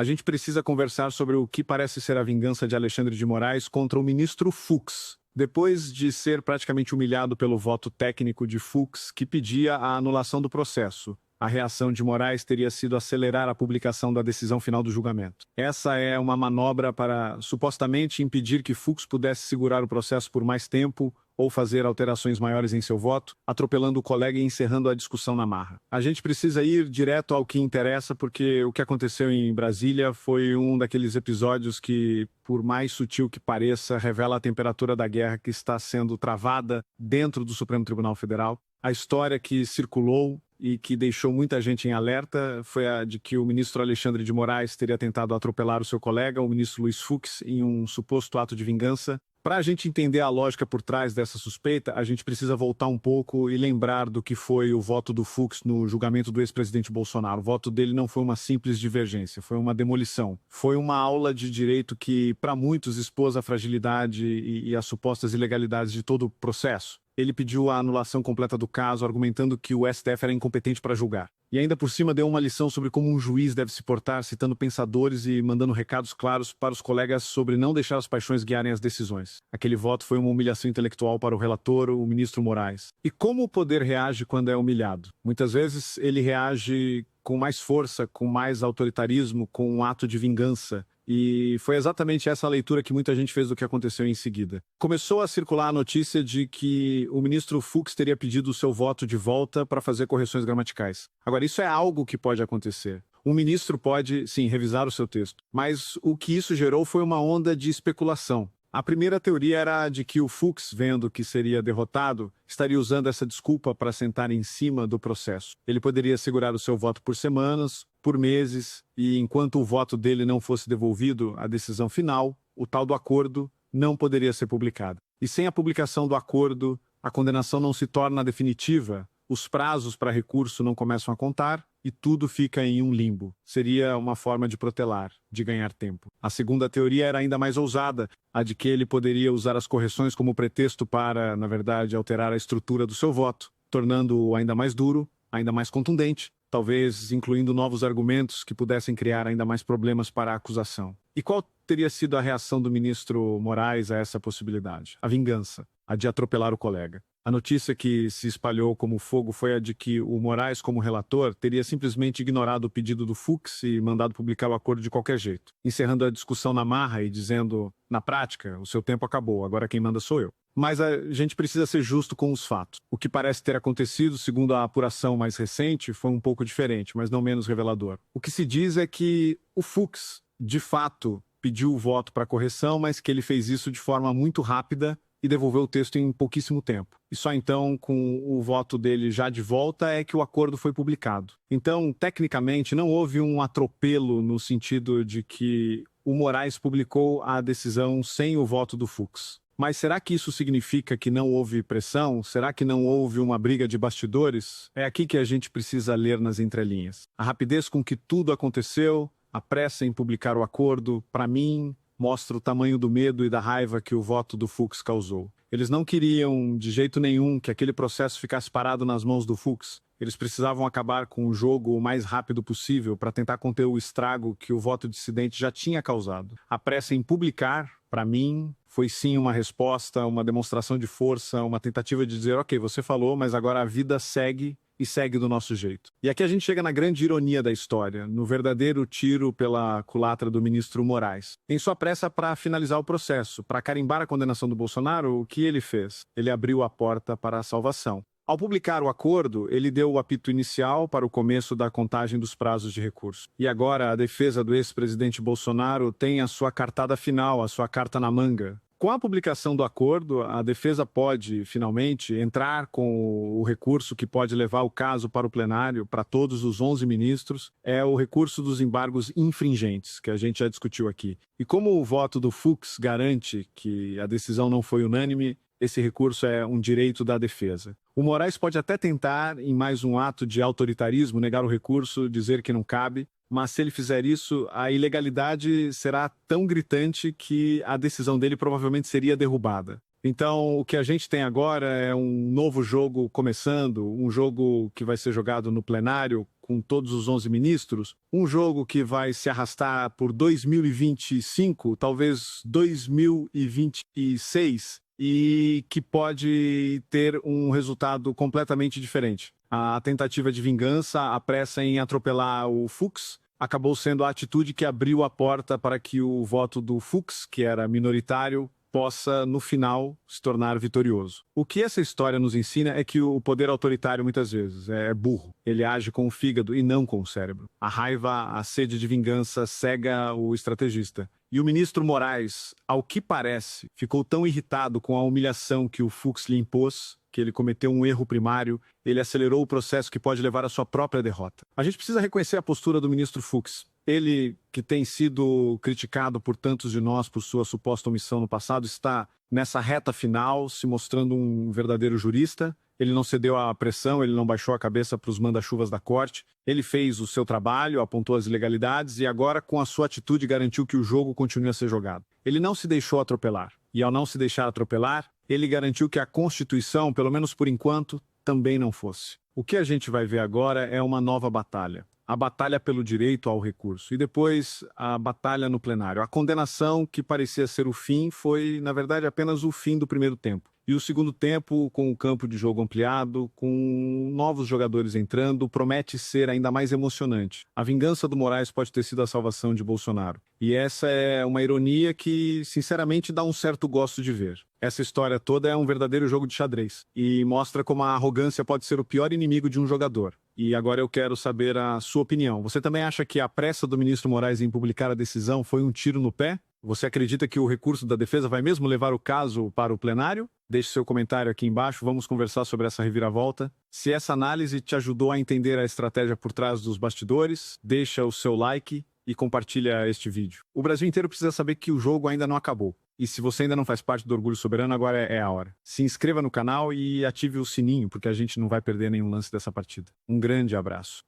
A gente precisa conversar sobre o que parece ser a vingança de Alexandre de Moraes contra o ministro Fux. Depois de ser praticamente humilhado pelo voto técnico de Fux, que pedia a anulação do processo, a reação de Moraes teria sido acelerar a publicação da decisão final do julgamento. Essa é uma manobra para, supostamente, impedir que Fux pudesse segurar o processo por mais tempo ou fazer alterações maiores em seu voto, atropelando o colega e encerrando a discussão na marra. A gente precisa ir direto ao que interessa, porque o que aconteceu em Brasília foi um daqueles episódios que, por mais sutil que pareça, revela a temperatura da guerra que está sendo travada dentro do Supremo Tribunal Federal. A história que circulou e que deixou muita gente em alerta foi a de que o ministro Alexandre de Moraes teria tentado atropelar o seu colega, o ministro Luiz Fux, em um suposto ato de vingança. Para a gente entender a lógica por trás dessa suspeita, a gente precisa voltar um pouco e lembrar do que foi o voto do Fux no julgamento do ex-presidente Bolsonaro. O voto dele não foi uma simples divergência, foi uma demolição. Foi uma aula de direito que, para muitos, expôs a fragilidade e as supostas ilegalidades de todo o processo. Ele pediu a anulação completa do caso, argumentando que o STF era incompetente para julgar. E ainda por cima deu uma lição sobre como um juiz deve se portar, citando pensadores e mandando recados claros para os colegas sobre não deixar as paixões guiarem as decisões. Aquele voto foi uma humilhação intelectual para o relator, o ministro Moraes. E como o poder reage quando é humilhado? Muitas vezes ele reage com mais força, com mais autoritarismo, com um ato de vingança. E foi exatamente essa a leitura que muita gente fez do que aconteceu em seguida. Começou a circular a notícia de que o ministro Fux teria pedido o seu voto de volta para fazer correções gramaticais. Agora, isso é algo que pode acontecer. Um ministro pode, sim, revisar o seu texto. Mas o que isso gerou foi uma onda de especulação. A primeira teoria era de que o Fux, vendo que seria derrotado, estaria usando essa desculpa para sentar em cima do processo. Ele poderia segurar o seu voto por semanas, por meses, e enquanto o voto dele não fosse devolvido, a decisão final, o tal do acordo, não poderia ser publicada. E sem a publicação do acordo, a condenação não se torna definitiva, os prazos para recurso não começam a contar e tudo fica em um limbo. Seria uma forma de protelar, de ganhar tempo. A segunda teoria era ainda mais ousada, a de que ele poderia usar as correções como pretexto para, na verdade, alterar a estrutura do seu voto, tornando-o ainda mais duro, ainda mais contundente, talvez incluindo novos argumentos que pudessem criar ainda mais problemas para a acusação. E qual teria sido a reação do ministro Moraes a essa possibilidade? A vingança, a de atropelar o colega. A notícia que se espalhou como fogo foi a de que o Moraes, como relator, teria simplesmente ignorado o pedido do Fux e mandado publicar o acordo de qualquer jeito, encerrando a discussão na marra e dizendo, na prática, o seu tempo acabou, agora quem manda sou eu. Mas a gente precisa ser justo com os fatos. O que parece ter acontecido, segundo a apuração mais recente, foi um pouco diferente, mas não menos revelador. O que se diz é que o Fux, de fato, pediu o voto para correção, mas que ele fez isso de forma muito rápida e devolveu o texto em pouquíssimo tempo. E só então, com o voto dele já de volta, é que o acordo foi publicado. Então, tecnicamente, não houve um atropelo no sentido de que o Moraes publicou a decisão sem o voto do Fux. Mas será que isso significa que não houve pressão? Será que não houve uma briga de bastidores? É aqui que a gente precisa ler nas entrelinhas. A rapidez com que tudo aconteceu, a pressa em publicar o acordo, para mim, mostra o tamanho do medo e da raiva que o voto do Fux causou. Eles não queriam, de jeito nenhum, que aquele processo ficasse parado nas mãos do Fux. Eles precisavam acabar com o jogo o mais rápido possível para tentar conter o estrago que o voto dissidente já tinha causado. A pressa em publicar, para mim, foi sim uma resposta, uma demonstração de força, uma tentativa de dizer, ok, você falou, mas agora a vida segue e segue do nosso jeito. E aqui a gente chega na grande ironia da história, no verdadeiro tiro pela culatra do ministro Moraes. Em sua pressa para finalizar o processo, para carimbar a condenação do Bolsonaro, o que ele fez? Ele abriu a porta para a salvação. Ao publicar o acordo, ele deu o apito inicial para o começo da contagem dos prazos de recurso. E agora a defesa do ex-presidente Bolsonaro tem a sua cartada final, a sua carta na manga. Com a publicação do acordo, a defesa pode, finalmente, entrar com o recurso que pode levar o caso para o plenário, para todos os 11 ministros, é o recurso dos embargos infringentes, que a gente já discutiu aqui. E como o voto do Fux garante que a decisão não foi unânime, esse recurso é um direito da defesa. O Moraes pode até tentar, em mais um ato de autoritarismo, negar o recurso, dizer que não cabe, mas se ele fizer isso, a ilegalidade será tão gritante que a decisão dele provavelmente seria derrubada. Então, o que a gente tem agora é um novo jogo começando, um jogo que vai ser jogado no plenário com todos os 11 ministros, um jogo que vai se arrastar por 2025, talvez 2026, e que pode ter um resultado completamente diferente. A tentativa de vingança, a pressa em atropelar o Fux, acabou sendo a atitude que abriu a porta para que o voto do Fux, que era minoritário, possa, no final, se tornar vitorioso. O que essa história nos ensina é que o poder autoritário, muitas vezes, é burro. Ele age com o fígado e não com o cérebro. A raiva, a sede de vingança cega o estrategista. E o ministro Moraes, ao que parece, ficou tão irritado com a humilhação que o Fux lhe impôs, que ele cometeu um erro primário, ele acelerou o processo que pode levar à sua própria derrota. A gente precisa reconhecer a postura do ministro Fux. Ele, que tem sido criticado por tantos de nós por sua suposta omissão no passado, está nessa reta final, se mostrando um verdadeiro jurista. Ele não cedeu à pressão, ele não baixou a cabeça para os manda-chuvas da corte. Ele fez o seu trabalho, apontou as ilegalidades e agora, com a sua atitude, garantiu que o jogo continue a ser jogado. Ele não se deixou atropelar. E ao não se deixar atropelar, ele garantiu que a Constituição, pelo menos por enquanto, também não fosse. O que a gente vai ver agora é uma nova batalha. A batalha pelo direito ao recurso. E depois, a batalha no plenário. A condenação, que parecia ser o fim, foi, na verdade, apenas o fim do primeiro tempo. E o segundo tempo, com o campo de jogo ampliado, com novos jogadores entrando, promete ser ainda mais emocionante. A vingança do Moraes pode ter sido a salvação de Bolsonaro. E essa é uma ironia que, sinceramente, dá um certo gosto de ver. Essa história toda é um verdadeiro jogo de xadrez. E mostra como a arrogância pode ser o pior inimigo de um jogador. E agora eu quero saber a sua opinião. Você também acha que a pressa do ministro Moraes em publicar a decisão foi um tiro no pé? Você acredita que o recurso da defesa vai mesmo levar o caso para o plenário? Deixe seu comentário aqui embaixo, vamos conversar sobre essa reviravolta. Se essa análise te ajudou a entender a estratégia por trás dos bastidores, deixa o seu like e compartilha este vídeo. O Brasil inteiro precisa saber que o jogo ainda não acabou. E se você ainda não faz parte do Orgulho Soberano, agora é a hora. Se inscreva no canal e ative o sininho, porque a gente não vai perder nenhum lance dessa partida. Um grande abraço.